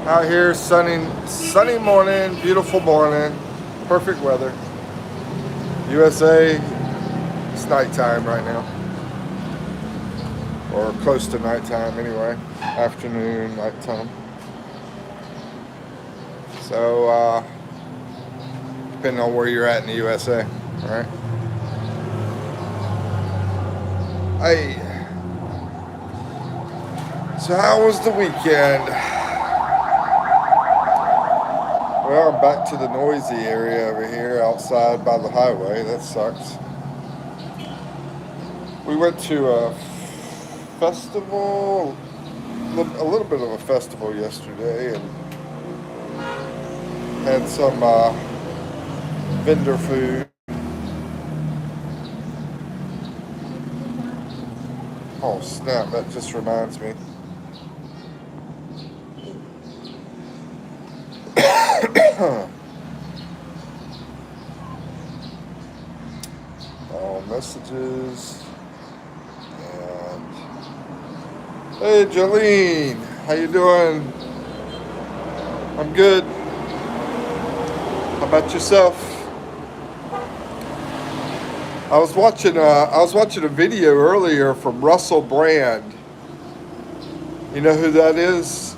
Out here, sunny morning, beautiful morning, perfect weather. USA, it's nighttime right now, or close to nighttime anyway. Afternoon, nighttime. So, depending on where you're at in the USA, all right? Hey, so how was the weekend? Well, I'm back to the noisy area over here outside by the highway. That sucks. We went to a festival, a little bit of a festival yesterday, and had some vendor food. Oh snap! That just reminds me. Messages and hey Jolene, how you doing? I'm good. How about yourself? I was watching a video earlier from Russell Brand. You know who that is?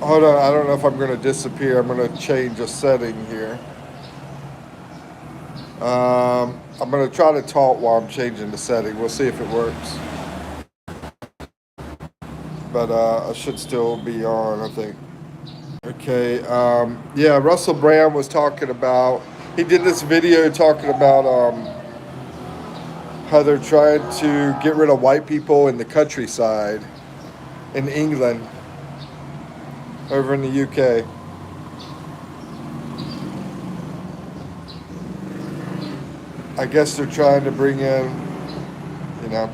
Hold on, I don't know if I'm going to disappear. I'm going to change a setting here. I'm going to try to talk while I'm changing the setting. We'll see if it works. But I should still be on, I think. Okay. Yeah, Russell Brand was talking about. He did this video talking about how they're trying to get rid of white people in the countryside in England, over in the UK. I guess they're trying to bring in,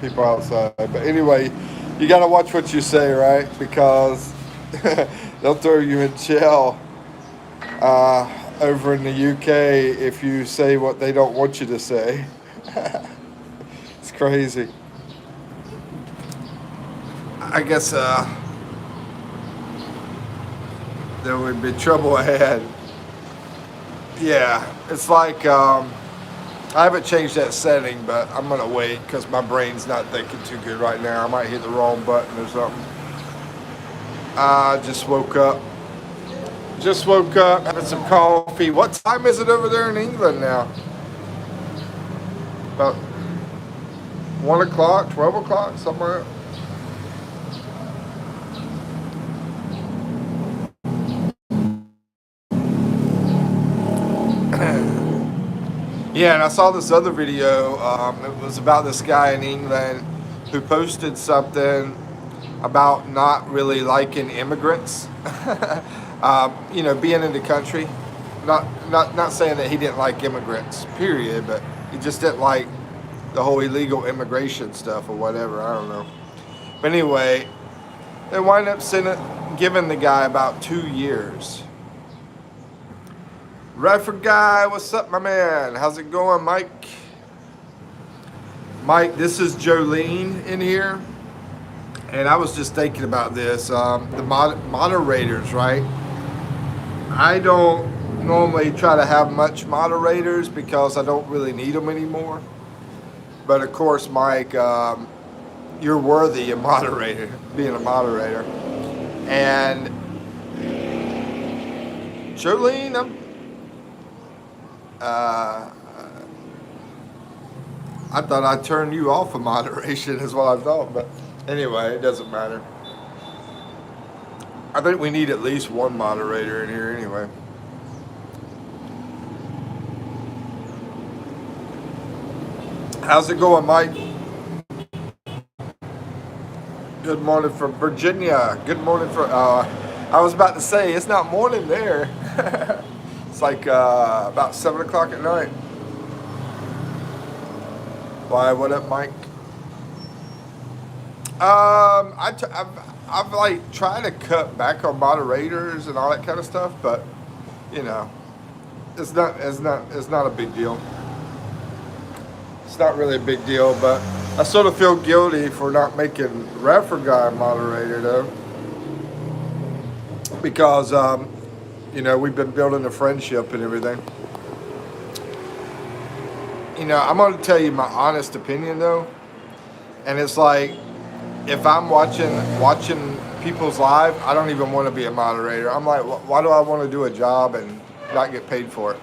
people outside. But anyway, you got to watch what you say, right? Because they'll throw you in jail over in the UK if you say what they don't want you to say. It's crazy. I guess there would be trouble ahead. Yeah, it's like I haven't changed that setting, but I'm gonna wait because my brain's not thinking too good right now. I might hit the wrong button or something. I just woke up. Just woke up, having some coffee. What time is it over there in England now? About 1 o'clock, 12 o'clock, somewhere. Yeah, and I saw this other video. It was about this guy in England who posted something about not really liking immigrants. Being in the country. Not saying that he didn't like immigrants, period, but he just didn't like the whole illegal immigration stuff or whatever. I don't know. But anyway, they wind up giving the guy about 2 years. Radford guy, what's up, my man? How's it going, Mike? Mike, this is Jolene in here. And I was just thinking about this. The moderators, right? I don't normally try to have much moderators because I don't really need them anymore. But of course, Mike, you're worthy of being a moderator. And Jolene, I thought I'd turn you off of moderation is what I thought, but anyway, it doesn't matter. I think we need at least one moderator in here anyway. How's it going, Mike? Good morning from Virginia. Good morning from, I was about to say, it's not morning there. It's like about 7 o'clock at night. Why, what up, Mike? I've like tried to cut back on moderators and all that kind of stuff, but it's not a big deal. It's not really a big deal, but I sort of feel guilty for not making Raffer Guy moderator though, because we've been building a friendship and everything. I'm going to tell you my honest opinion though, and it's like if I'm watching people's live, I don't even want to be a moderator. I'm like, why do I want to do a job and not get paid for it?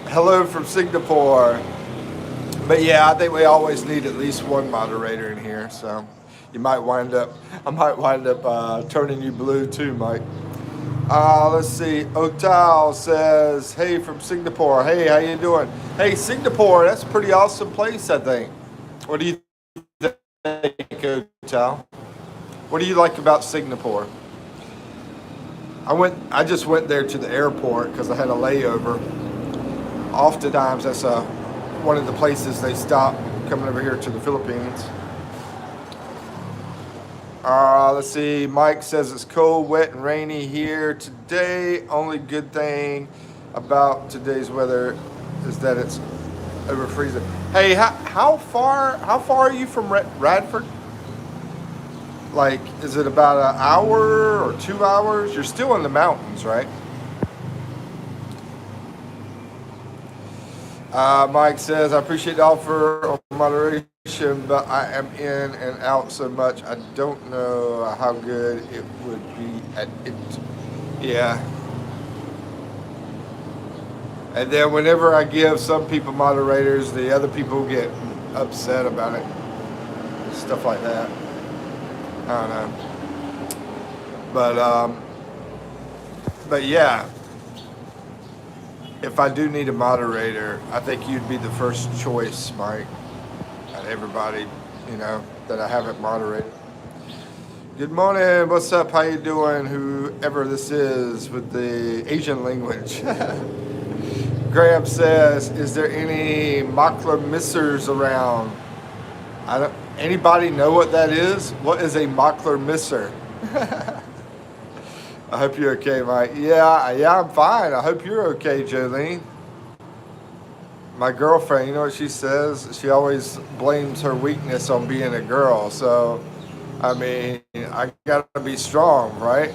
Hello from Singapore. But yeah, I think we always need at least one moderator in here. So I might wind up turning you blue too, Mike. Let's see. Otal says, hey, from Singapore. Hey, how you doing? Hey, Singapore, that's a pretty awesome place, I think. What do you think, Otal? What do you like about Singapore? I just went there to the airport because I had a layover. Oftentimes, that's one of the places they stop coming over here to the Philippines. Let's see. Mike says it's cold, wet, and rainy here today. Only good thing about today's weather is that it's over freezing. Hey, how far are you from Radford? Like, is it about an hour or 2 hours? You're still in the mountains, right? Mike says, I appreciate the offer of moderation, but I am in and out so much, I don't know how good it would be at it. Yeah. And then whenever I give some people moderators, the other people get upset about it. Stuff like that. I don't know. But yeah. If I do need a moderator, I think you'd be the first choice, Mike. Out of everybody, that I haven't moderated. Good morning. What's up? How you doing? Whoever this is with the Asian language. Graham says, is there any Makler missers around? Anybody know what that is? What is a Makler misser? I hope you're okay, Mike. Yeah, I'm fine. I hope you're okay, Jolene. My girlfriend, you know what she says? She always blames her weakness on being a girl. So, I mean, I gotta be strong, right?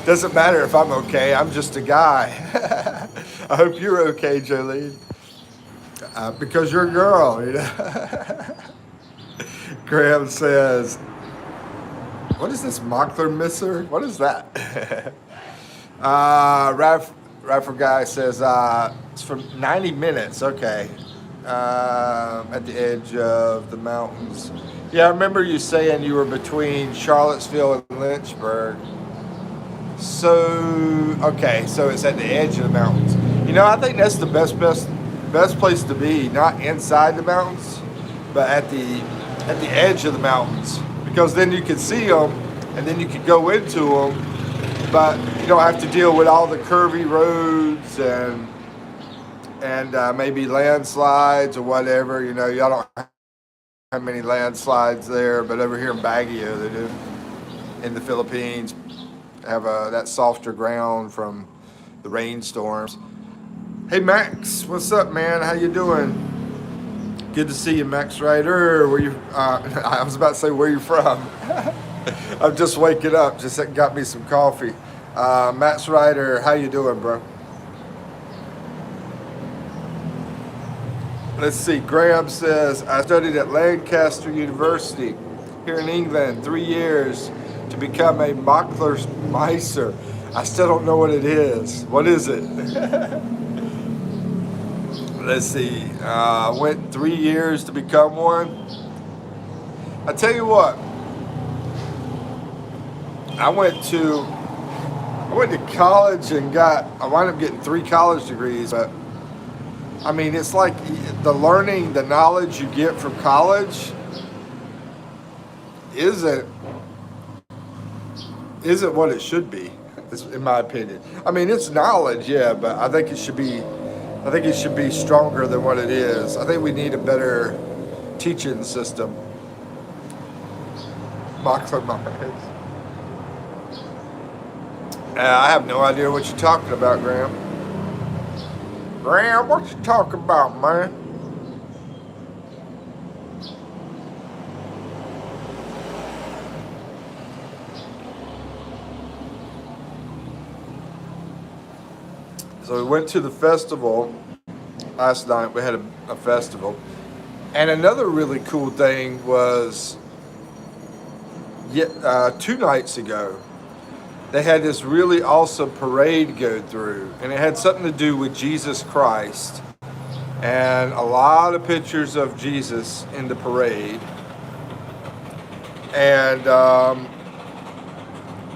Doesn't matter if I'm okay. I'm just a guy. I hope you're okay, Jolene. Because you're a girl, Graham says, what is this Mockler misser? What is that? Raffer Guy says, it's for 90 minutes. Okay. At the edge of the mountains. Yeah, I remember you saying you were between Charlottesville and Lynchburg. So it's at the edge of the mountains. I think that's the best place to be, not inside the mountains, but at the edge of the mountains. Because then you can see them, and then you can go into them, but you don't have to deal with all the curvy roads and maybe landslides or whatever. Y'all don't have many landslides there, but over here in Baguio they do. In the Philippines, have that softer ground from the rainstorms. Hey Max, what's up, man? How you doing? Good to see you, Max Ryder. Where you? I was about to say where you from. I'm just waking up. Just got me some coffee. Max Ryder, how you doing, bro? Let's see. Graham says I studied at Lancaster University here in England 3 years to become a Maklermeister. I still don't know what it is. What is it? Let's see, went 3 years to become one. I tell you what, I went to college and I wound up getting 3 college degrees, but I mean, it's like the knowledge you get from college isn't what it should be, in my opinion. I mean, it's knowledge, yeah, but I think it should be stronger than what it is. I think we need a better teaching system. I have no idea what you're talking about, Graham. Graham, what you talking about, man? So we went to the festival last night. We had a festival. And another really cool thing was 2 nights ago, they had this really awesome parade go through. And it had something to do with Jesus Christ. And a lot of pictures of Jesus in the parade. And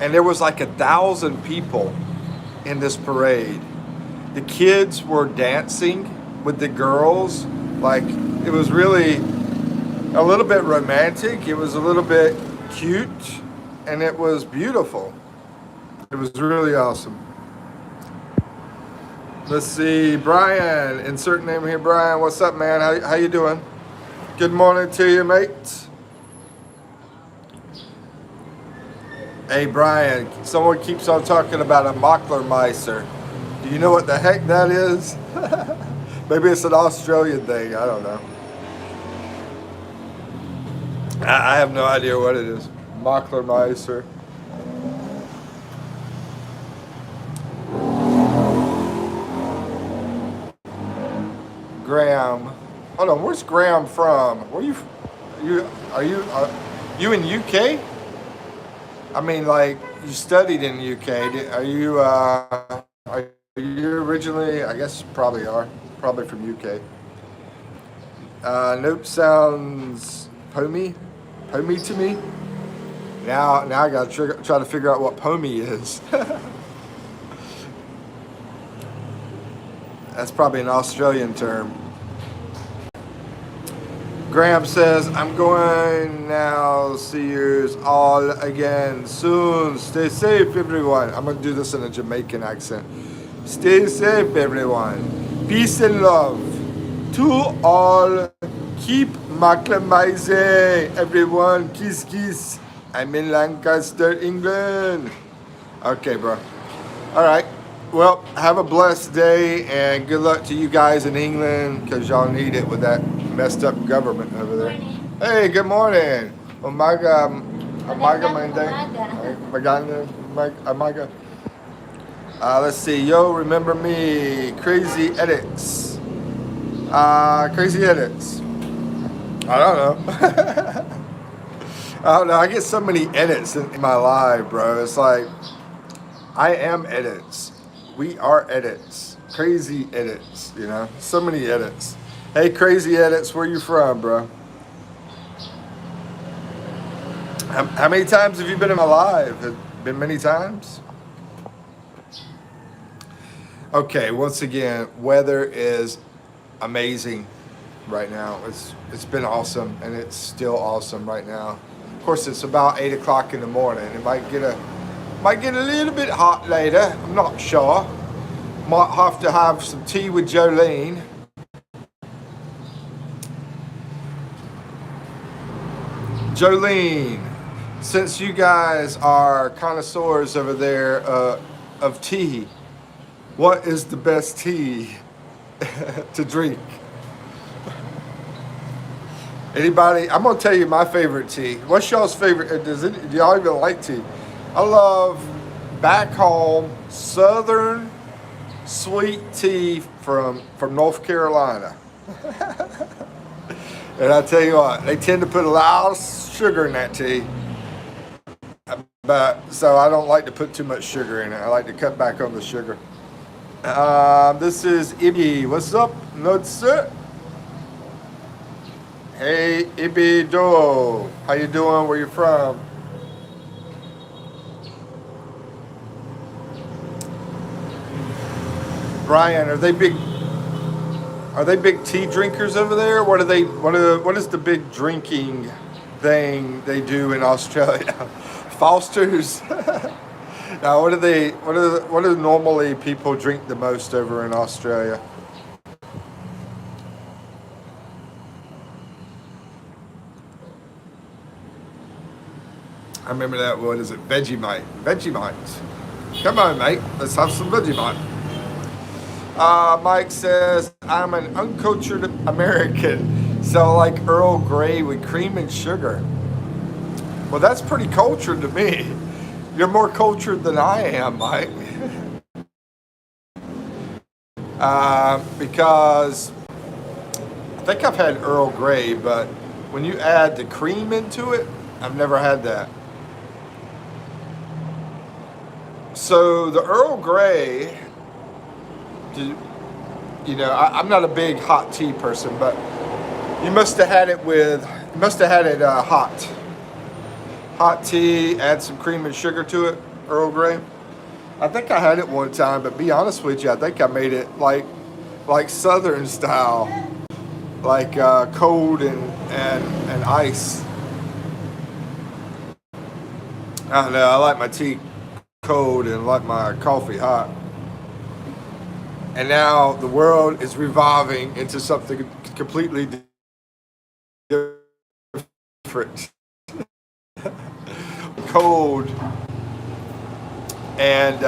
there was like 1,000 people in this parade. The kids were dancing with the girls. Like, it was really a little bit romantic. It was a little bit cute. And it was beautiful. It was really awesome. Let's see, Brian, insert name here. Brian, what's up, man? How you doing? Good morning to you, mate. Hey, Brian, someone keeps on talking about a Mocklermeister. Do you know what the heck that is? Maybe it's an Australian thing. I don't know. I have no idea what it is. Mocklermeister. Graham. Hold on, where's Graham from? Where are you in UK? I mean, like, you studied in UK. Are you originally, I guess you probably are, probably from UK. Nope, sounds Pomey to me. Now I gotta try to figure out what Pomey is. That's probably an Australian term. Graham says, I'm going now. See you all again soon. Stay safe, everyone. I'm going to do this in a Jamaican accent. Stay safe, everyone. Peace and love to all. Keep Maclamizing, everyone. Kiss, kiss. I'm in Lancaster, England. Okay, bro. All right. Well, have a blessed day, and good luck to you guys in England, because y'all need it with that messed up government over there. Hey, good morning. Umaga Umaga. Let's see. Yo, remember me. Crazy edits. Crazy edits. I don't know. I don't know. I get so many edits in my life, bro. It's like, I am edits. We are edits. Crazy edits, you know? So many edits. Hey, crazy edits, where you from, bro? How many times have you been in my live? Has it been many times? Okay, once again, weather is amazing right now. It's been awesome, and it's still awesome right now. Of course, it's about 8 o'clock in the morning. It might get a little bit hot later. I'm not sure. Might have to have some tea with Jolene. Jolene, since you guys are connoisseurs over there of tea, what is the best tea to drink? Anybody? I'm gonna tell you my favorite tea. What's y'all's favorite? Do y'all even like tea? I love back home Southern sweet tea from North Carolina. And I tell you what, they tend to put a lot of sugar in that tea. So I don't like to put too much sugar in it. I like to cut back on the sugar. This is Ibby. What's up, Nutser? Hey, Ibby Do. How you doing? Where you from? Brian, are they big tea drinkers over there? What is the big drinking thing they do in Australia? Foster's. Now, what do normally people drink the most over in Australia? I remember that. What is it? Vegemite. Vegemite. Come on, mate. Let's have some Vegemite. Mike says, I'm an uncultured American, so I like Earl Grey with cream and sugar. Well, that's pretty cultured to me. You're more cultured than I am, Mike. because I think I've had Earl Grey, but when you add the cream into it, I've never had that. So the Earl Grey, I'm not a big hot tea person, but you must have had it hot tea, add some cream and sugar to it, Earl Grey. I think I had it one time, but be honest with you, I think I made it like Southern style, like cold and ice. I don't know. I like my tea cold and like my coffee hot. And now the world is revolving into something completely different. Cold and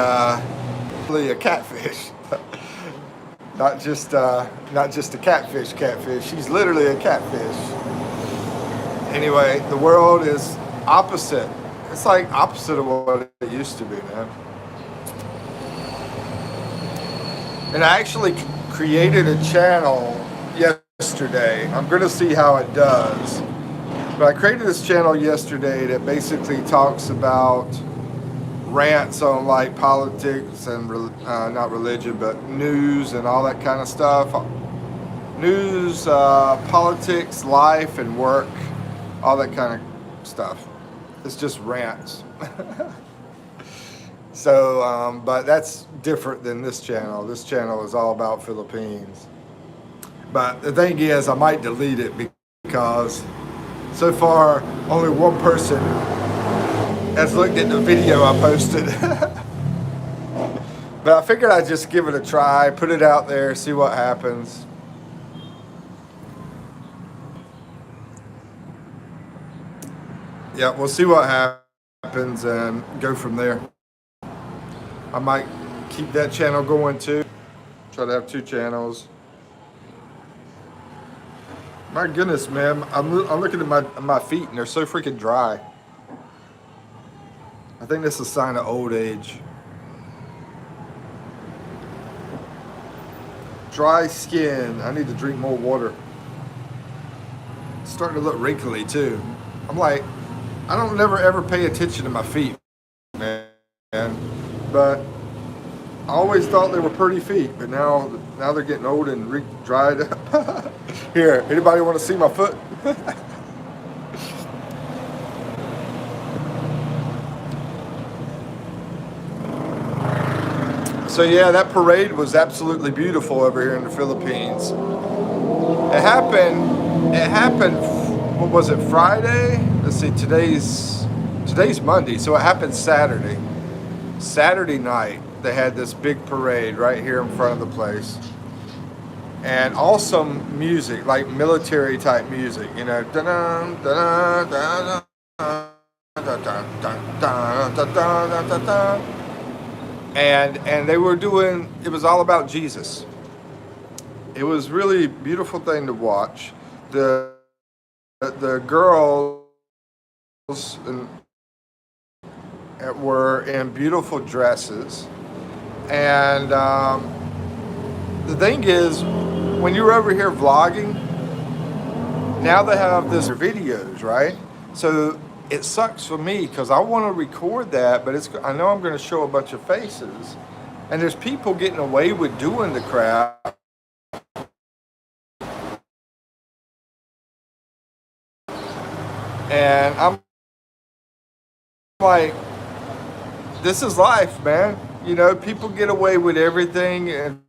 really a catfish. Not just a catfish. She's literally a catfish. Anyway, the world is opposite. It's like opposite of what it used to be, man. And I actually created a channel yesterday. I'm going to see how it does. But I created this channel yesterday that basically talks about rants on like politics and not religion, but news and all that kind of stuff. News, politics, life, and work, all that kind of stuff. It's just rants. So, but that's different than this channel. This channel is all about Philippines. But the thing is, I might delete it because so far only one person has looked at the video I posted. But I figured I'd just give it a try, put it out there, see what happens. Yeah, we'll see what happens and go from there. I might keep that channel going too. Try to have 2 channels. My goodness, man. I'm looking at my feet and they're so freaking dry. I think that's a sign of old age. Dry skin. I need to drink more water. It's starting to look wrinkly too. I'm like, I don't never ever pay attention to my feet, man. But I always thought they were pretty feet, but now they're getting old and dried up. Here, anybody want to see my foot? So yeah, that parade was absolutely beautiful over here in the Philippines. It happened, what was it, Friday? Let's see, today's Monday, so it happened Saturday. Saturday night, they had this big parade right here in front of the place. And awesome music, like military type music, you know. And they were doing, it was all about Jesus. It was really a beautiful thing to watch. The girls were in beautiful dresses. And the thing is, when you're over here vlogging, now they have this videos, right? So it sucks for me because I want to record that, but I know I'm going to show a bunch of faces. And there's people getting away with doing the crap. And I'm like, this is life, man. You know, people get away with everything and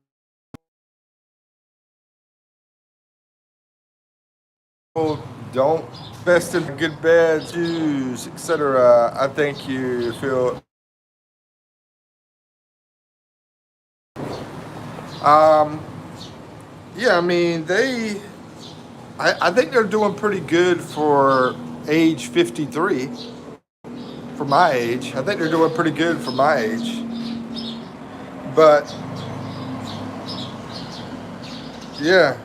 people don't invest in good beds, shoes, etc. I think you feel yeah, I mean I think they're doing pretty good for age 53. For my age. I think they're doing pretty good for my age. But yeah,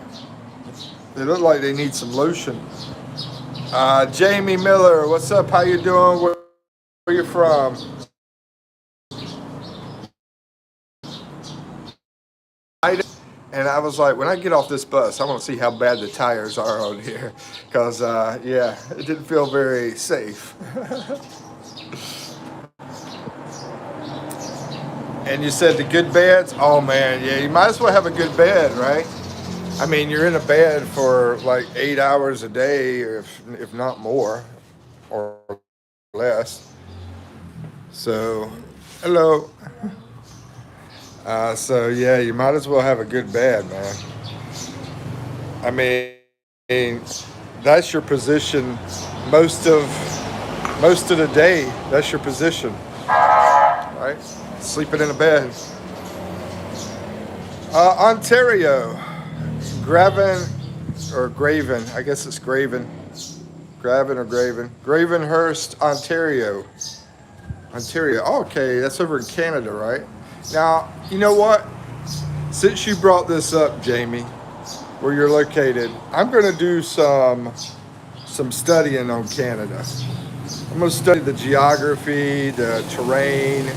they look like they need some lotion. Jamie Miller, what's up? How you doing? Where you from? And I was like, when I get off this bus, I want to see how bad the tires are on here. Because, yeah, it didn't feel very safe. And you said the good beds? Oh, man, yeah, you might as well have a good bed, right? I mean, you're in a bed for like 8 hours a day, or if not more, or less. So, hello. So yeah, you might as well have a good bed, man. I mean, that's your position most of the day. That's your position, right? Sleeping in a bed. Ontario, Graven or Graven. I guess it's Graven. Graven or Graven. Gravenhurst, Ontario. Ontario. Oh, okay, that's over in Canada, right? Now, you know what? Since you brought this up, Jamie, where you're located, I'm going to do some studying on Canada. I'm going to study the geography, the terrain,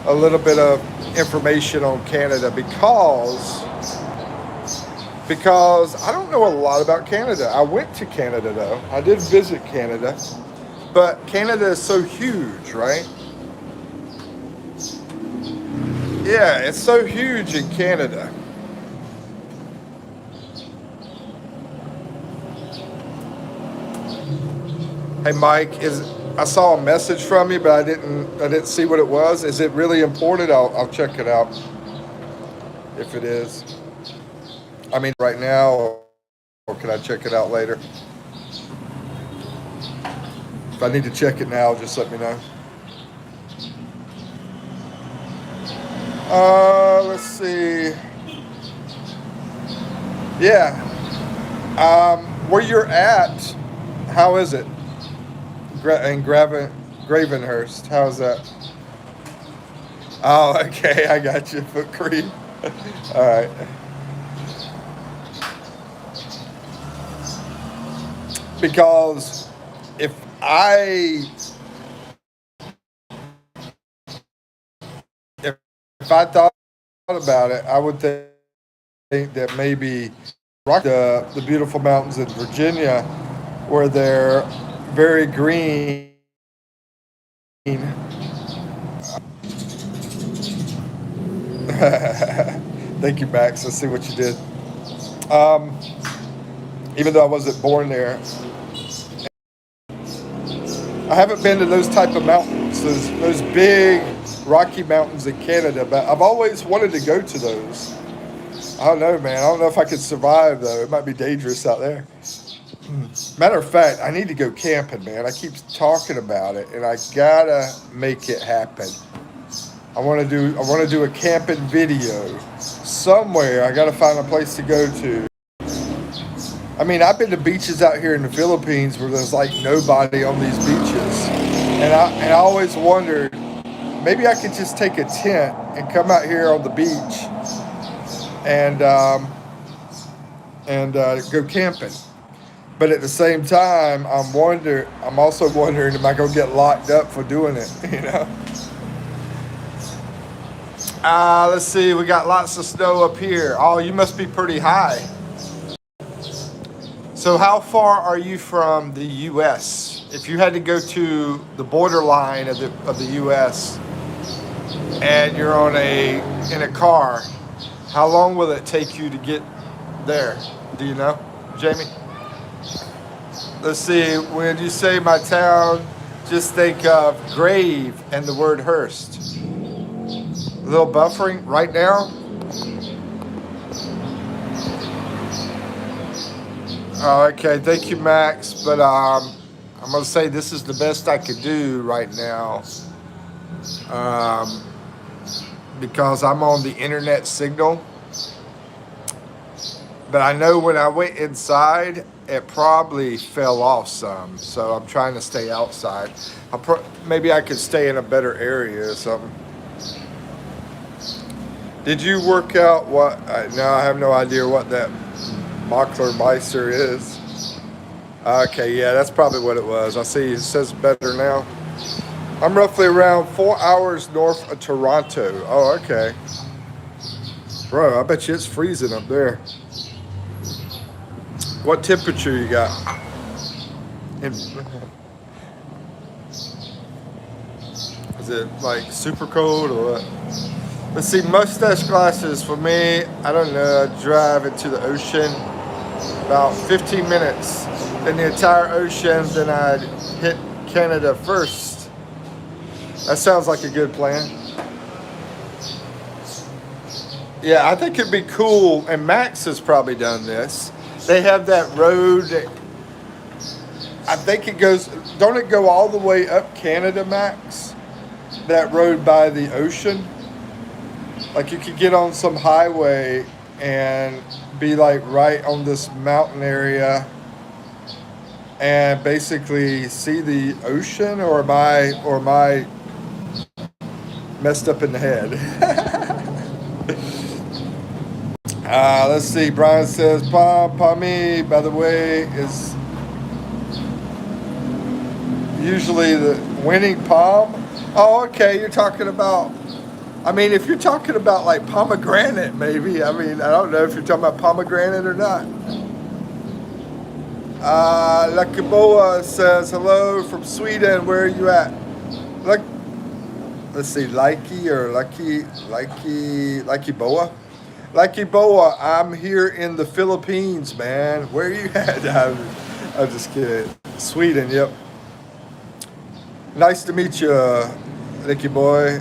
a little bit of information on Canada because I don't know a lot about Canada. I went to Canada though. I did visit Canada, but Canada is so huge, right? Yeah, it's so huge in Canada. Hey Mike, I saw a message from you, but I didn't see what it was. Is it really important? I'll check it out if it is. I mean, right now, or can I check it out later? If I need to check it now, just let me know. Let's see. Yeah. Where you're at, how is it? In Gravenhurst, how's that? Oh, okay, I got you. Foot Creek. All right. Because if I thought about it, I would think that maybe the beautiful mountains in Virginia, where they're very green. Thank you, Max. I see what you did. Even though I wasn't born there, I haven't been to those type of mountains, those big Rocky Mountains in Canada, but I've always wanted to go to those. I don't know, man. I don't know if I could survive, though. It might be dangerous out there. Matter of fact, I need to go camping, man. I keep talking about it, and I gotta make it happen. I want to do a camping video somewhere. I gotta find a place to go to. I mean, I've been to beaches out here in the Philippines where there's like nobody on these beaches, and I always wondered, maybe I could just take a tent and come out here on the beach and go camping. But at the same time, I'm also wondering, am I gonna get locked up for doing it? You know. Let's see. We got lots of snow up here. Oh, you must be pretty high. So how far are you from the U.S.? If you had to go to the borderline of the U.S. and you're in a car, how long will it take you to get there? Do you know, Jamie? Let's see. When you say my town, just think of grave and the word Hurst. A little buffering right now. Oh, okay, thank you, Max. But I'm gonna say this is the best I could do right now, because I'm on the internet signal. But I know when I went inside, it probably fell off some. So I'm trying to stay outside. Maybe I could stay in a better area or something. Did you work out what? No, I have no idea what that Mockler Meister is. Okay, yeah, that's probably what it was. I see it says better now. I'm roughly around 4 hours north of Toronto. Oh, okay. Bro, I bet you it's freezing up there. What temperature you got? Is it like super cold or what? Let's see, mustache glasses for me. I don't know. I drive into the ocean about 15 minutes. Then the entire ocean. Then I'd hit Canada first. That sounds like a good plan. Yeah, I think it'd be cool. And Max has probably done this. They have that road that I think it goes, don't it go all the way up Canada, Max? That road by the ocean? Like you could get on some highway and be like right on this mountain area and basically see the ocean, or am I messed up in the head? Let's see. Brian says, Pami, by the way, is usually the winning palm. Oh, okay. You're talking about, I mean, if you're talking about like pomegranate, maybe. I mean, I don't know if you're talking about pomegranate or not. Lakiboa says, hello from Sweden. Where are you at? Look, let's see. Lucky Boa. Lucky Boa, I'm here in the Philippines, man. Where are you at? I'm just kidding. Sweden, yep. Nice to meet you, Lucky Boy.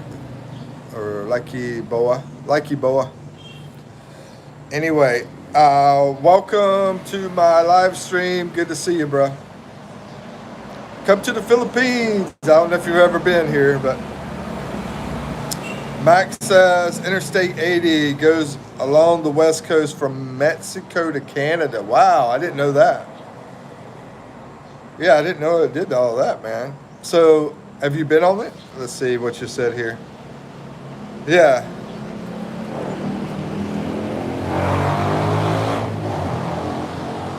Or Lucky Boa. Lucky Boa. Anyway, welcome to my live stream. Good to see you, bro. Come to the Philippines. I don't know if you've ever been here, but Max says Interstate 80 goes along the west coast from Mexico to Canada. Wow, I didn't know that. Yeah, I didn't know it did all that, man. So, have you been on it? Let's see what you said here. Yeah.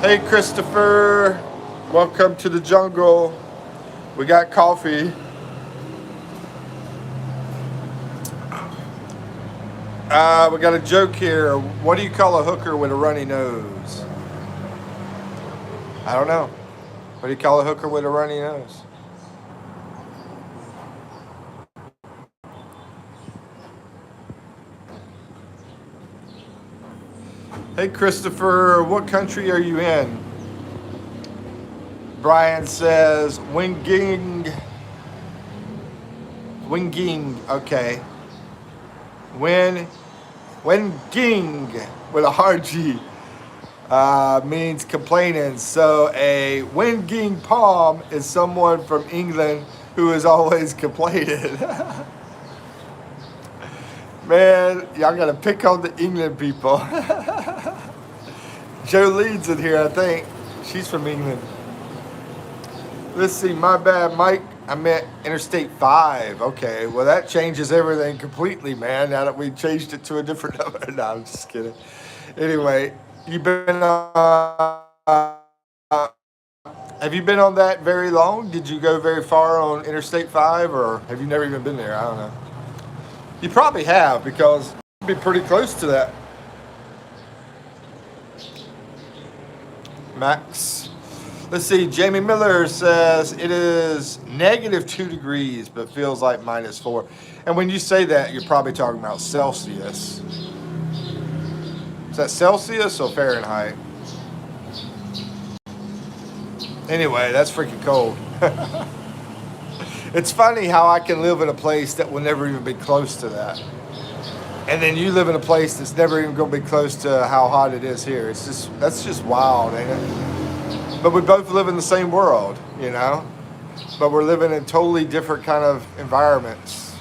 Hey, Christopher. Welcome to the jungle. We got coffee. We got a joke here. What do you call a hooker with a runny nose? I don't know. What do you call a hooker with a runny nose? Hey, Christopher, what country are you in? Brian says, Winging, okay. Winging with a hard G means complaining. So a winging palm is someone from England who is always complaining. Man, y'all gotta pick on the England people. Jolene's in here, I think. She's from England. Let's see, my bad, Mike. I meant Interstate 5. Okay, well that changes everything completely, man, now that we changed it to a different number. No, I'm just kidding. Anyway, have you been on that very long? Did you go very far on Interstate 5, or have you never even been there? I don't know. You probably have, because you'd be pretty close to that. Max. Let's see, Jamie Miller says it is -2 degrees, but feels like -4. And when you say that, you're probably talking about Celsius. Is that Celsius or Fahrenheit? Anyway, that's freaking cold. It's funny how I can live in a place that will never even be close to that. And then you live in a place that's never even going to be close to how hot it is here. That's just wild, ain't it? But we both live in the same world, you know? But we're living in totally different kind of environments.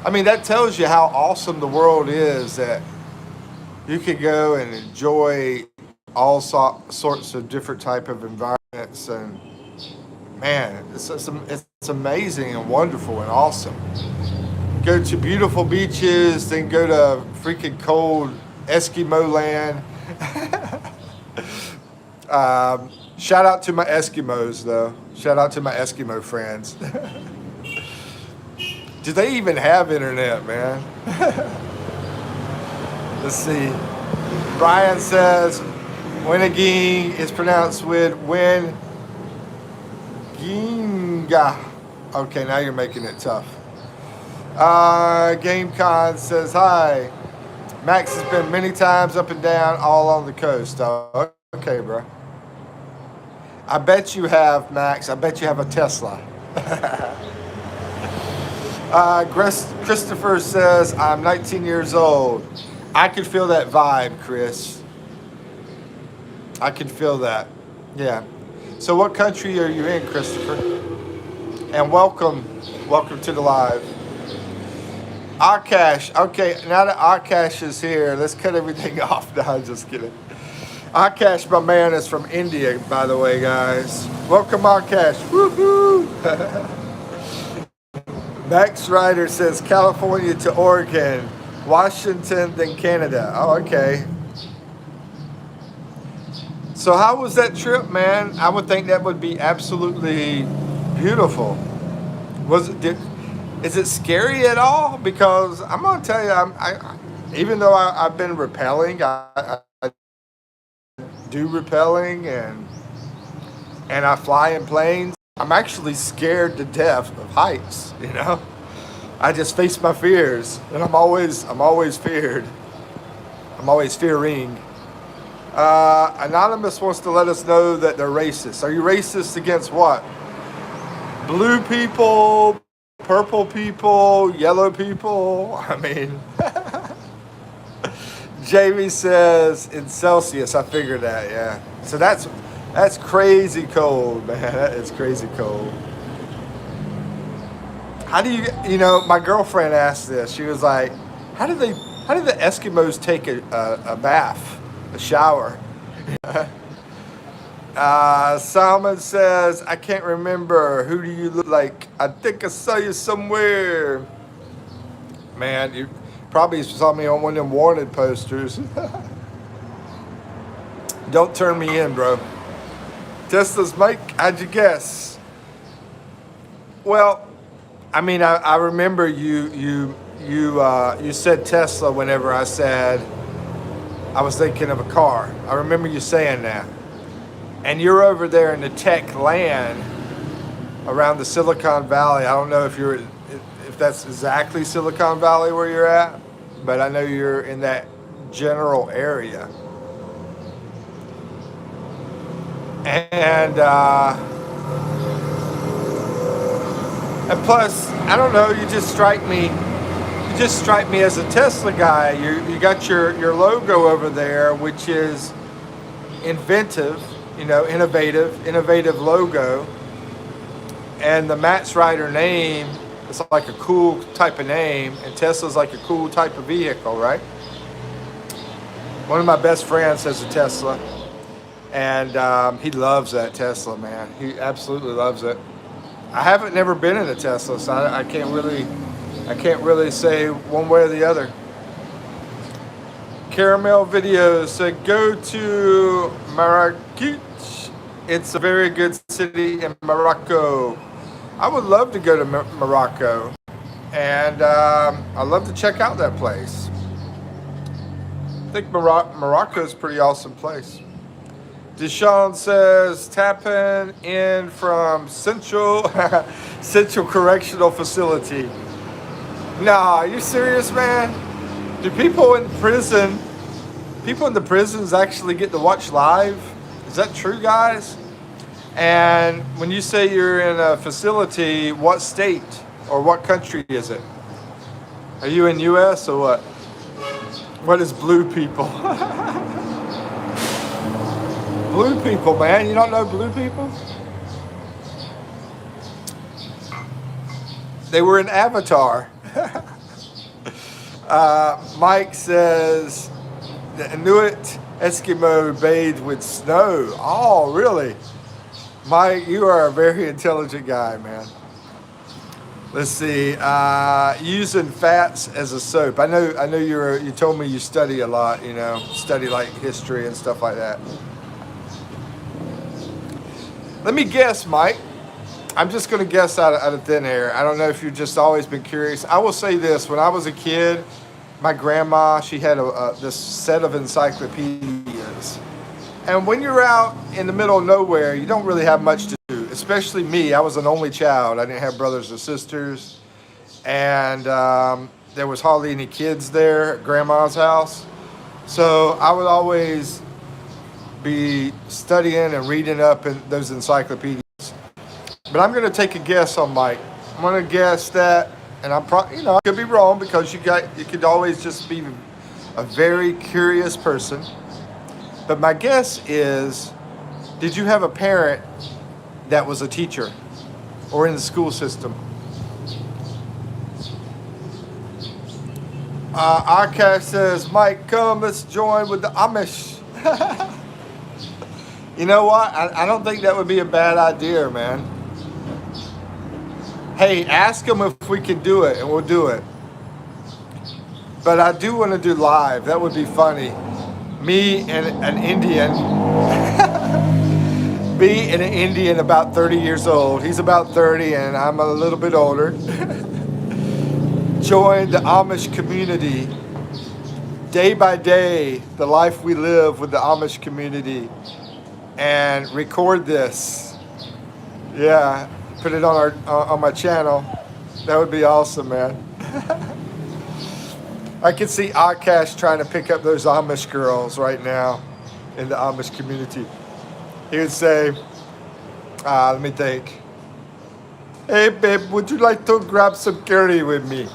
I mean, that tells you how awesome the world is, that you can go and enjoy all sorts of different type of environments. And man, it's amazing and wonderful and awesome. Go to beautiful beaches, then go to freaking cold Eskimo land. Shout out to my Eskimos, though. Shout out to my Eskimo friends. Do they even have internet, man? Let's see. Brian says Winaging is pronounced with Ginga. Okay, now you're making it tough. GameCon says hi. Max has been many times up and down all on the coast. Oh, okay, bro. I bet you have, Max. I bet you have a Tesla. Christopher says, I'm 19 years old. I can feel that vibe, Chris. I can feel that. Yeah. So what country are you in, Christopher? And welcome to the live. Akash. Okay, now that Akash is here, let's cut everything off. No, I'm just kidding. Akash, my man, is from India, by the way, guys. Welcome, Akash. Woohoo! Max Ryder says California to Oregon, Washington, then Canada. Oh, okay. So how was that trip, man? I would think that would be absolutely beautiful. Is it scary at all? Because I'm gonna tell you, even though I've been rappelling, I do rappelling and I fly in planes. I'm actually scared to death of heights. You know, I just face my fears, and I'm always feared. I'm always fearing. Anonymous wants to let us know that they're racist. Are you racist against what? Blue people, purple people, yellow people? I mean, Jamie says in Celsius. I figured that, yeah. So that's crazy cold, man. That is crazy cold. How do you know, my girlfriend asked this. She was like, how do the Eskimos take a bath, a shower? Salmon says, I can't remember. Who do you look like? I think I saw you somewhere. Man, you probably saw me on one of them wanted posters. Don't turn me in, bro. Tesla's Mike, how'd you guess? Well, I mean, I remember you said Tesla whenever I said I was thinking of a car. I remember you saying that. And you're over there in the tech land around the Silicon Valley. I don't know if that's exactly Silicon Valley where you're at, but I know you're in that general area. And plus, I don't know, you just strike me as a Tesla guy. You got your logo over there, which is inventive, you know, innovative logo. And the Max Rider name is like a cool type of name, and Tesla's like a cool type of vehicle, right? One of my best friends has a Tesla, and he loves that Tesla, man. He absolutely loves it. I haven't never been in a Tesla, so I can't really say one way or the other. Caramel Videos said, go to Marrakech. It's a very good city in Morocco. I would love to go to Morocco, and I'd love to check out that place. I think Morocco is a pretty awesome place. Deshaun says, tapping in from Central Correctional Facility. Nah, are you serious, man? Do people in the prisons actually get to watch live? Is that true, guys? And when you say you're in a facility, what state or what country is it? Are you in U.S. or what? What is blue people? Blue people, man. You don't know blue people? They were in Avatar. Mike says, the Inuit Eskimo bathe with snow. Oh, really? Mike, you are a very intelligent guy, man. Let's see. Using fats as a soap. I know you told me you study a lot, you know, study like history and stuff like that. Let me guess, Mike. I'm just going to guess out of thin air. I don't know if you've just always been curious. I will say this. When I was a kid, my grandma, she had this set of encyclopedias. And when you're out in the middle of nowhere, you don't really have much to do. Especially me, I was an only child. I didn't have brothers or sisters, and there was hardly any kids there at grandma's house. So I would always be studying and reading up in those encyclopedias. But I'm going to take a guess on Mike. I'm going to guess that, and I'm probably, I could be wrong because you could always just be a very curious person. But my guess is, did you have a parent that was a teacher or in the school system? Akash says, Mike, come, let's join with the Amish. You know what? I don't think that would be a bad idea, man. Hey, ask them if we can do it, and we'll do it. But I do want to do live. That would be funny. Me and an Indian. Me and an Indian about 30 years old. He's about 30, and I'm a little bit older. Join the Amish community. Day by day, the life we live with the Amish community. And record this. Yeah. Put it on on my channel. That would be awesome, man. I can see Akash trying to pick up those Amish girls right now in the Amish community. He would say, let me think. Hey, babe, would you like to grab some curry with me?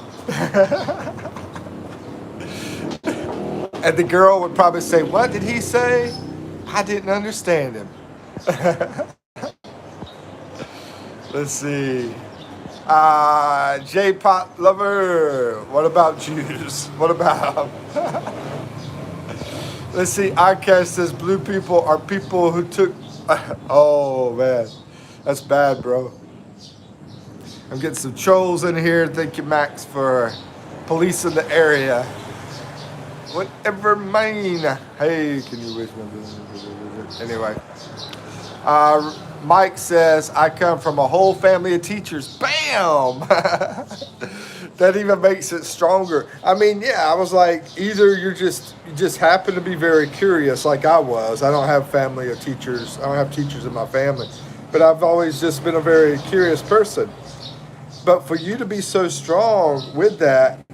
And the girl would probably say, what did he say? I didn't understand him. Let's see. J-Pot lover. What about Jews? What about? Let's see. Akash says blue people are people who took. Oh man, that's bad, bro. I'm getting some trolls in here. Thank you, Max, for policing the area. Whatever, mine. Hey, can you wish me? Anyway. Mike says, I come from a whole family of teachers. Bam! That even makes it stronger. I mean, yeah, I was like, either you just happen to be very curious like I was. I don't have family of teachers. I don't have teachers in my family. But I've always just been a very curious person. But for you to be so strong with that,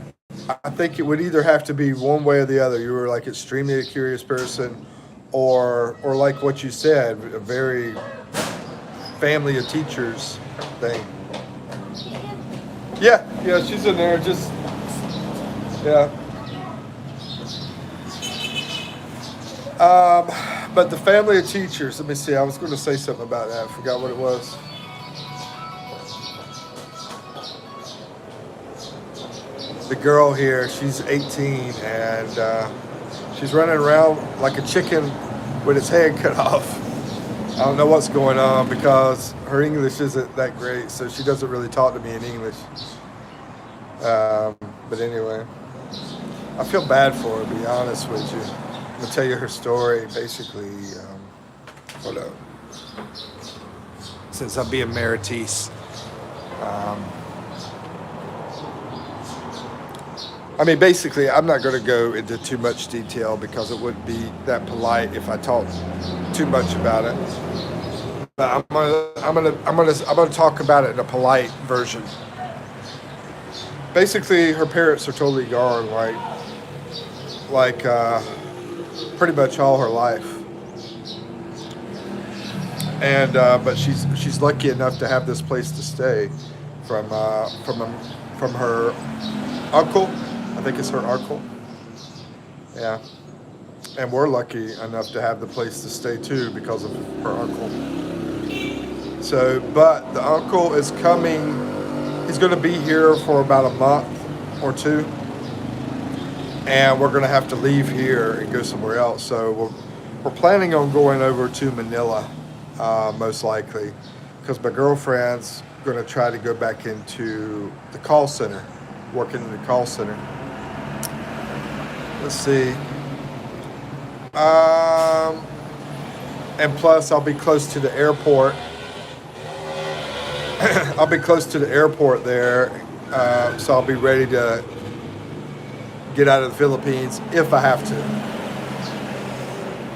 I think it would either have to be one way or the other. You were like extremely a curious person, or like what you said, a very family of teachers thing. Yeah, she's in there. Just yeah. But the family of teachers. Let me see. I was going to say something about that. I forgot what it was. The girl here, she's 18 and she's running around like a chicken with its head cut off. I don't know what's going on because her English isn't that great, so she doesn't really talk to me in English. But anyway, I feel bad for her, to be honest with you. I'm gonna tell you her story, basically. Hold up. Since I'm being Meritese. I mean, basically, I'm not going to go into too much detail because it wouldn't be that polite if I talked too much about it. But I'm gonna talk about it in a polite version. Basically, her parents are totally gone, like pretty much all her life. And but she's lucky enough to have this place to stay from her uncle. I think it's her uncle. Yeah. And we're lucky enough to have the place to stay too because of her uncle. So, but the uncle is coming. He's going to be here for about a month or two. And we're going to have to leave here and go somewhere else. So we're planning on going over to Manila, most likely, because my girlfriend's going to try to go back into the call center, working in the call center. Let's see. And plus, I'll be close to the airport. I'll be close to the airport there, so I'll be ready to get out of the Philippines if I have to.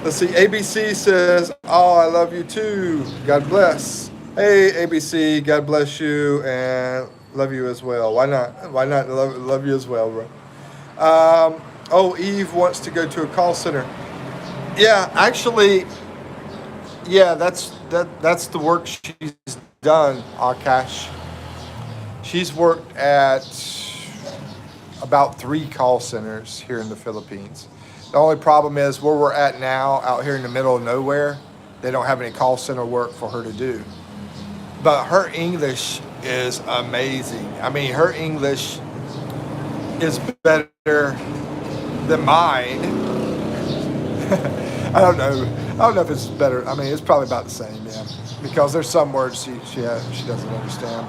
Let's see. ABC says, "Oh, I love you too. God bless." Hey, ABC, God bless you and love you as well. Why not? Why not love you as well, bro? Oh, Eve wants to go to a call center. Yeah, actually, yeah, that's the work she's done, Akash. She's worked at about 3 call centers here in the Philippines. The only problem is where we're at now, out here in the middle of nowhere, they don't have any call center work for her to do. But her English is amazing. I mean, her English is better than mine. I don't know. I don't know if it's better. I mean, it's probably about the same, yeah. Because there's some words she doesn't understand,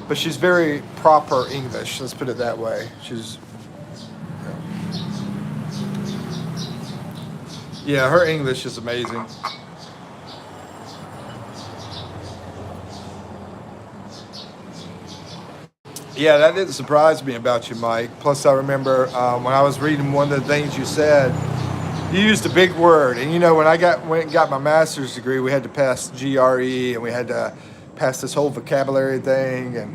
but she's very proper English. Let's put it that way. She's yeah, her English is amazing. Yeah, that didn't surprise me about you, Mike. Plus, I remember when I was reading one of the things you said, you used a big word. And you know, when I went and got my master's degree, we had to pass GRE and we had to pass this whole vocabulary thing.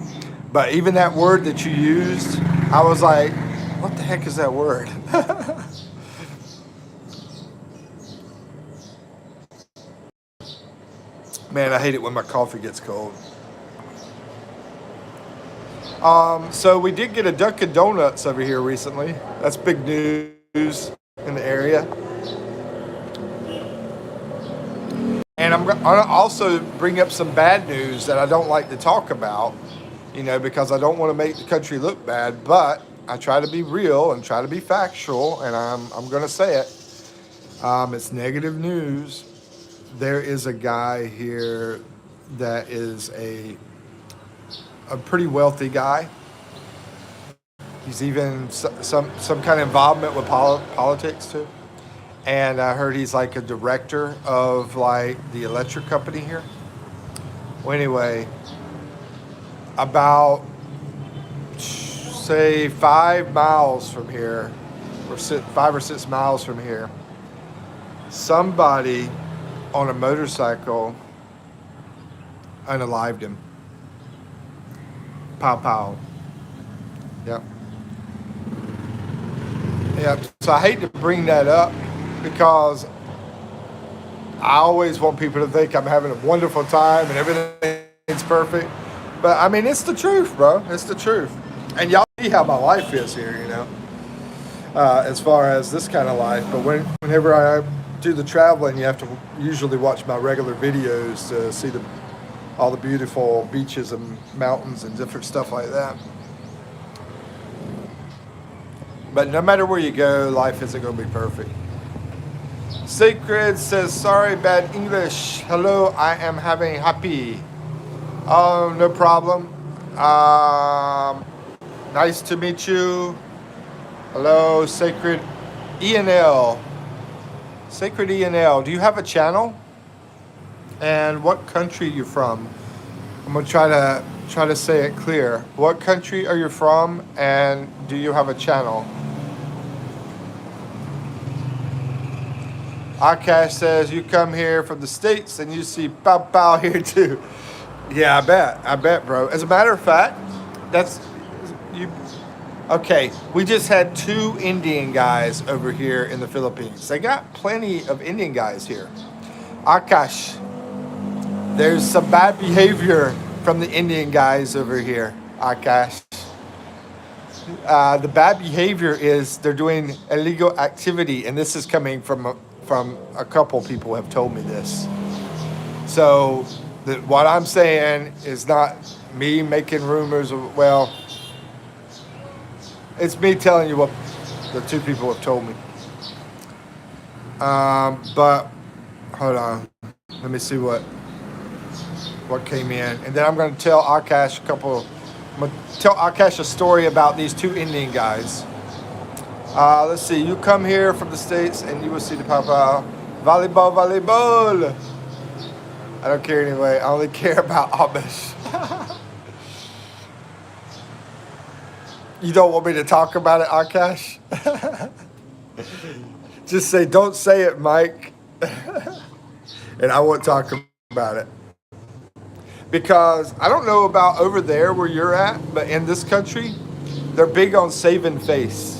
But even that word that you used, I was like, what the heck is that word? Man, I hate it when my coffee gets cold. So we did get a Dunkin' Donuts over here recently. That's big news in the area. And I'm going to also bring up some bad news that I don't like to talk about, you know, because I don't want to make the country look bad, but I try to be real and try to be factual, and I'm going to say it. It's negative news. There is a guy here that is a pretty wealthy guy. He's even some kind of involvement with politics too. And I heard he's like a director of like the electric company here. Well, anyway, about say 5 miles from here, or 5 or 6 miles from here, somebody on a motorcycle unalived him. Pow pow. Yep. Yep. So I hate to bring that up because I always want people to think I'm having a wonderful time and everything's perfect. But I mean, it's the truth, bro. It's the truth. And y'all see how my life is here, you know, as far as this kind of life. But whenever I do the traveling, you have to usually watch my regular videos to see all the beautiful beaches and mountains and different stuff like that. But no matter where you go, life isn't going to be perfect. Sacred says, sorry, bad English. Hello, I am having happy. Oh, no problem. Nice to meet you. Hello, Sacred ENL. Sacred ENL, do you have a channel? And what country are you from? I'm gonna try to say it clear. What country are you from, and do you have a channel? Akash says you come here from the States and you see pow pow here too. Yeah, I bet, bro. As a matter of fact, that's you. Okay, we just had 2 Indian guys over here in the Philippines. They got plenty of Indian guys here. Akash, there's some bad behavior from the Indian guys over here, Akash. The bad behavior is they're doing illegal activity, and this is coming from a couple people have told me this. So what I'm saying is not me making rumors. Well, it's me telling you what the 2 people have told me. But hold on, let me see what came in, and then I'm going to tell Akash a story about these 2 Indian guys. Let's see. You come here from the States and you will see the Papa volleyball. I don't care anyway. I only care about Amish. You don't want me to talk about it, Akash? Just say, don't say it, Mike. And I won't talk about it. Because I don't know about over there where you're at, but in this country, they're big on saving face.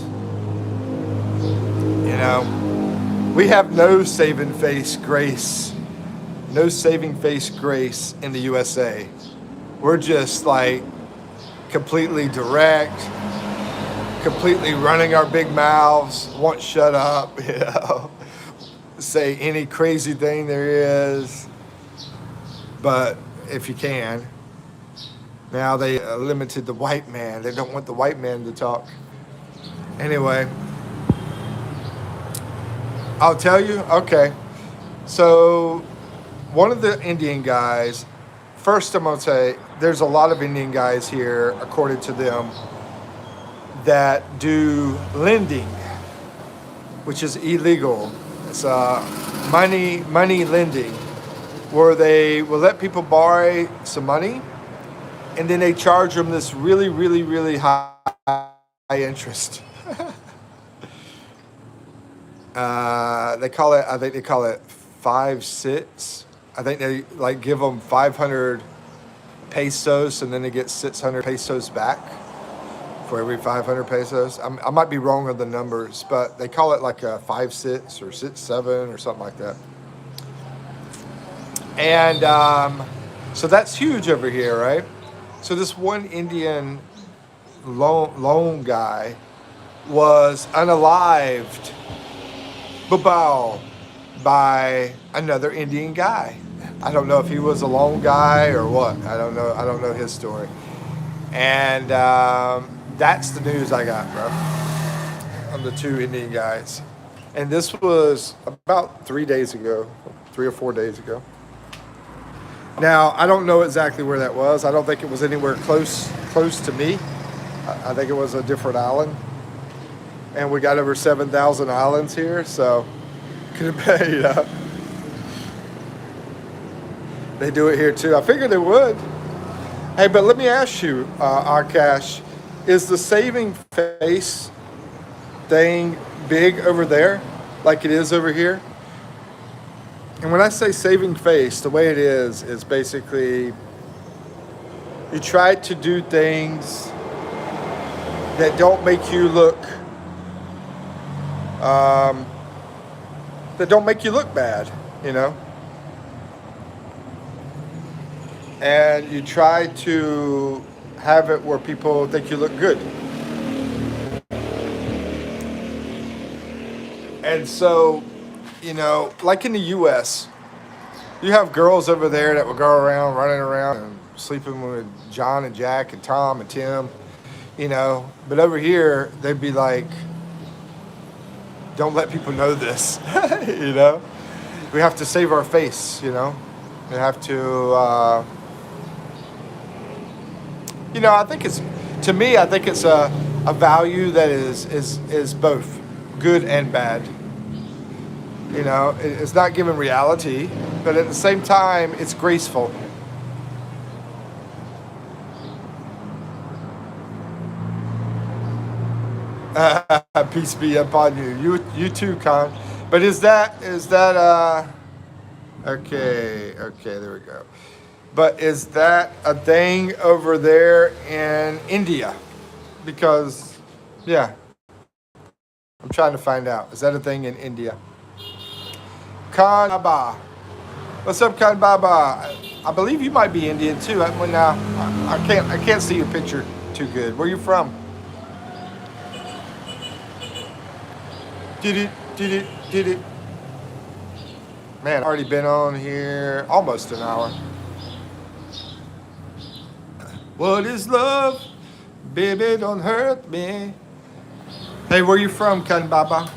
You know, we have no saving face grace. No saving face grace in the USA. We're just like completely direct, completely running our big mouths, won't shut up, you know, say any crazy thing there is, but if you can. Now they limited the white man. They don't want the white man to talk. Anyway, I'll tell you, okay, so one of the Indian guys, first I'm going to say, there's a lot of Indian guys here, according to them, that do lending, which is illegal. It's money lending, where they will let people borrow some money, and then they charge them this really, really, really high interest. They call it, I think they call it 5-6. I think they like give them 500 pesos, and then they get 600 pesos back for every 500 pesos. I might be wrong on the numbers, but they call it like a 5-6 or 6-7 or something like that. And so that's huge over here, right? So this one Indian loan guy was unalived, babao, by another Indian guy. I don't know if he was a lone guy or what. I don't know his story. And that's the news I got, bro, on the two Indian guys. And this was about 3 days ago, 3 or 4 days ago. Now, I don't know exactly where that was. I don't think it was anywhere close to me. I think it was a different island. And we got over 7,000 islands here, so could have been, you know. They do it here too. I figured they would. Hey, but let me ask you, Akash, is the saving face thing big over there like it is over here? And when I say saving face, the way it is basically you try to do things that don't make you look bad, you know? And you try to have it where people think you look good. And so, you know, like in the US, you have girls over there that will go around running around and sleeping with John and Jack and Tom and Tim, you know. But over here, they'd be like, don't let people know this, you know. We have to save our face, you know. We have to, you know, I think it's a value that is both good and bad. You know, it's not given reality, but at the same time, it's graceful. Peace be upon you. You too, Khan. But is that okay, there we go. But is that a thing over there in India? Because, yeah, I'm trying to find out. Is that a thing in India? Khan Baba. What's up, Khan Baba? I believe you might be Indian too. I can't see your picture too good. Where you from? Did it. Man, I've already been on here almost an hour. What is love? Baby, don't hurt me. Hey, where you from, Khan Baba?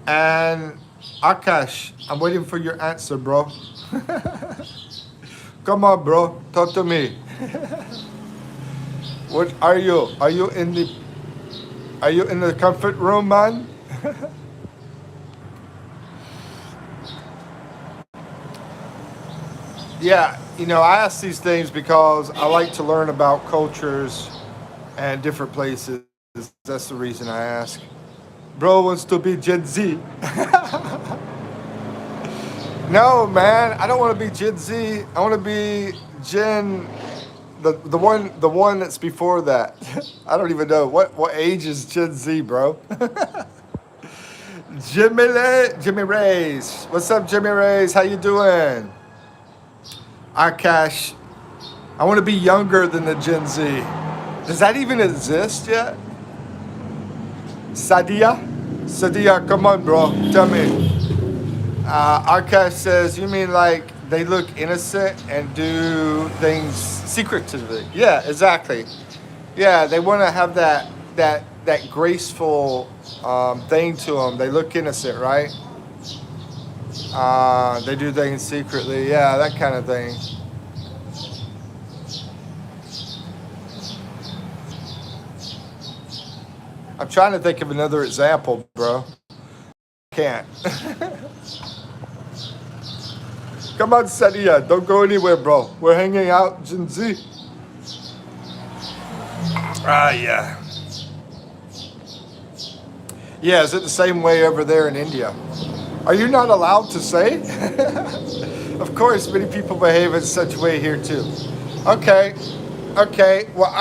And Akash, I'm waiting for your answer, bro. Come on, bro. Talk to me. What are you? Are you in the comfort room, man? Yeah, you know, I ask these things because I like to learn about cultures and different places. That's the reason I ask. Bro wants to be Gen Z. No, man, I don't want to be Gen Z. I want to be Gen the one that's before that. I don't even know what age is Gen Z, bro. Jimmy Rays. What's up, Jimmy Rays? How you doing? Akash. I want to be younger than the Gen Z. Does that even exist yet? Sadia, come on, bro. Tell me. Akash says, you mean like they look innocent and do things secretively? Yeah, exactly. Yeah, they want to have that graceful thing to them. They look innocent, right? They do things secretly. Yeah, that kind of thing. I'm trying to think of another example, bro. Can't. Come on, Sadia. Don't go anywhere, bro. We're hanging out, Gen Z. Yeah. Yeah, is it the same way over there in India? Are you not allowed to say? Of course, many people behave in such a way here too. Okay. Well,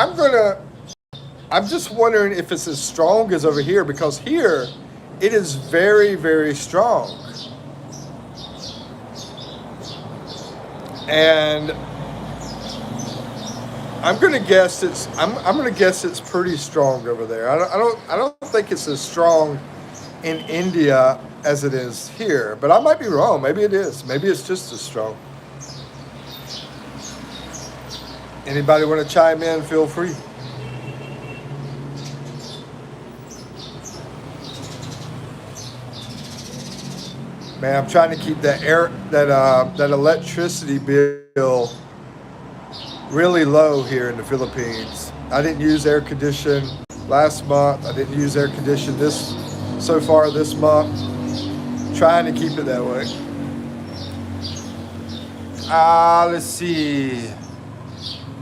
I'm just wondering if it's as strong as over here, because here it is very, very strong. And I'm gonna guess it's pretty strong over there. I don't think it's as strong in India as it is here, but I might be wrong. Maybe it is. Maybe it's just as strong. Anybody want to chime in? Feel free. Man, I'm trying to keep that electricity bill really low here in the Philippines. I didn't use air condition last month. I didn't use air condition so far this month. Trying to keep it that way. Let's see.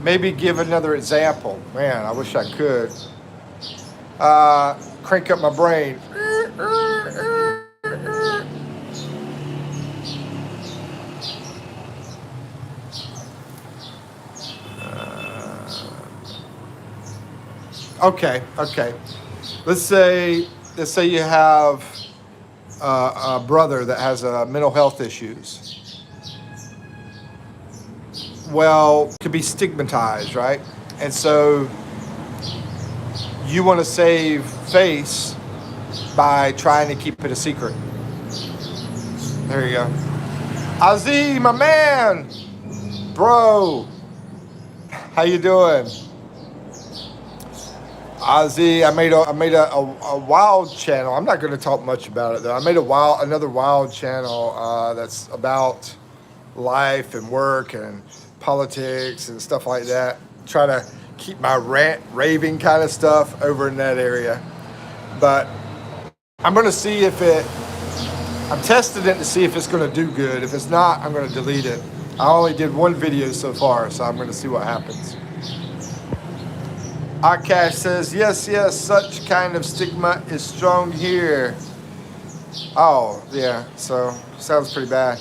Maybe give another example. Man, I wish I could. Crank up my brain. Okay. Let's say you have a brother that has mental health issues. Well, could be stigmatized, right? And so you want to save face by trying to keep it a secret. There you go. Aziz, my man, bro, how you doing? Ozzy, I made a wild channel. I'm not going to talk much about it though. I made another wild channel that's about life and work and politics and stuff like that. Try to keep my raving kind of stuff over in that area. But I'm going to see I'm testing it to see if it's going to do good. If it's not, I'm going to delete it. I only did one video so far, so I'm going to see what happens. Akash says, yes, such kind of stigma is strong here. Oh, yeah, so sounds pretty bad.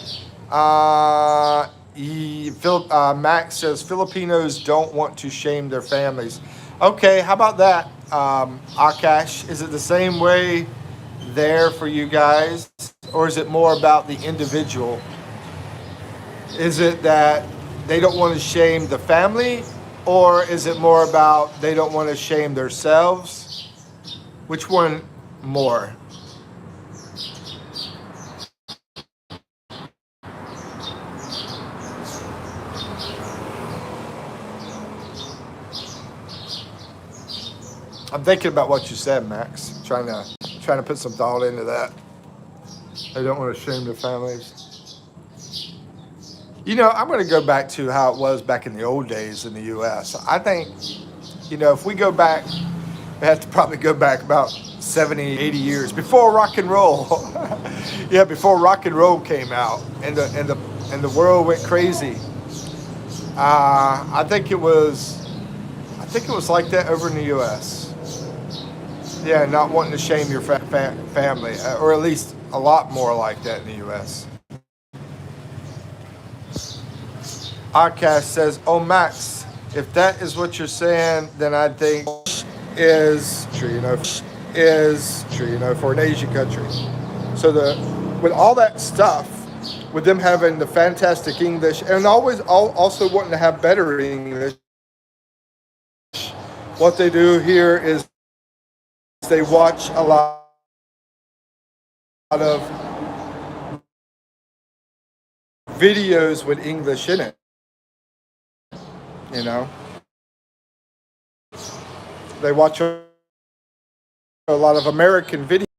Max says, Filipinos don't want to shame their families. Okay, how about that, Akash? Is it the same way there for you guys? Or is it more about the individual? Is it that they don't want to shame the family? Or is it more about they don't want to shame themselves? Which one more? I'm thinking about what you said, Max. Trying to put some thought into that. They don't want to shame their families. You know, I'm going to go back to how it was back in the old days in the U.S. I think, if we go back, we have to probably go back about 70, 80 years before rock and roll. Yeah, before rock and roll came out and the world went crazy. I think think it was like that over in the U.S. Yeah, not wanting to shame your family, or at least a lot more like that in the U.S. Akash says, "Oh, Max, if that is what you're saying, then I think is for an Asian country. So with all that stuff, with them having the fantastic English and also wanting to have better English, what they do here is they watch a lot of videos with English in it. You know, they watch a lot of American videos